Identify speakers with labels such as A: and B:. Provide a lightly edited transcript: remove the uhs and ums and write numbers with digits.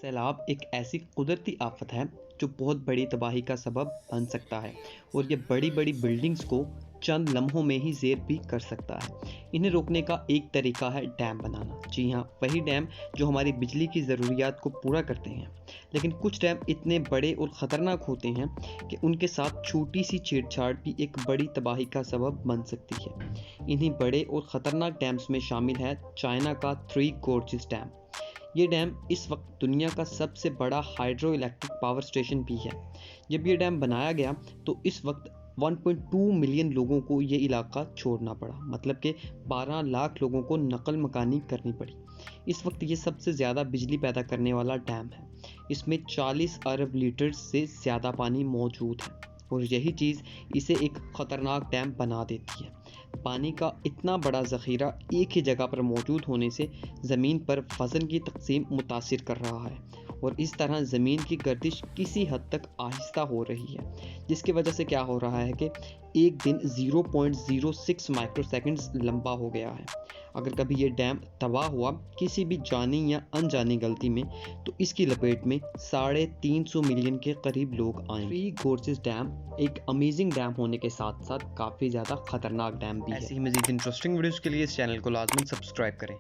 A: سیلاب ایک ایسی قدرتی آفت ہے جو بہت بڑی تباہی کا سبب بن سکتا ہے اور یہ بڑی بڑی بلڈنگز کو چند لمحوں میں ہی زیر بھی کر سکتا ہے۔ انہیں روکنے کا ایک طریقہ ہے ڈیم بنانا۔ جی ہاں، وہی ڈیم جو ہماری بجلی کی ضروریات کو پورا کرتے ہیں۔ لیکن کچھ ڈیم اتنے بڑے اور خطرناک ہوتے ہیں کہ ان کے ساتھ چھوٹی سی چھیڑ چھاڑ بھی ایک بڑی تباہی کا سبب بن سکتی ہے۔ انہی بڑے اور خطرناک ڈیمز میں شامل ہے چائنا کا تھری گورجز ڈیم۔ یہ ڈیم اس وقت دنیا کا سب سے بڑا ہائیڈرو الیکٹرک پاور اسٹیشن بھی ہے۔ جب یہ ڈیم بنایا گیا تو اس وقت 1.2 ملین لوگوں کو یہ علاقہ چھوڑنا پڑا، مطلب کہ 12 لاکھ لوگوں کو نقل مکانی کرنی پڑی۔ اس وقت یہ سب سے زیادہ بجلی پیدا کرنے والا ڈیم ہے۔ اس میں 40 ارب لیٹر سے زیادہ پانی موجود ہے اور یہی چیز اسے ایک خطرناک ڈیم بنا دیتی ہے۔ پانی کا اتنا بڑا ذخیرہ ایک ہی جگہ پر موجود ہونے سے زمین پر وزن کی تقسیم متاثر کر رہا ہے اور اس طرح زمین کی گردش کسی حد تک آہستہ ہو رہی ہے، جس کی وجہ سے کیا ہو رہا ہے کہ ایک دن 0.06 مائکرو سیکنڈز لمبا ہو گیا ہے۔ اگر کبھی یہ ڈیم تباہ ہوا کسی بھی جانی یا انجانی غلطی میں تو اس کی لپیٹ میں 350 ملین کے قریب لوگ آئیں۔ تھری گورجز ڈیم ایک امیزنگ ڈیم ہونے کے ساتھ ساتھ کافی زیادہ خطرناک ڈیم بھی ہے۔ ایسی ہی مزید انٹرسٹنگ ویڈیوز کے لیے اس چینل کو لازماً سبسکرائب کریں۔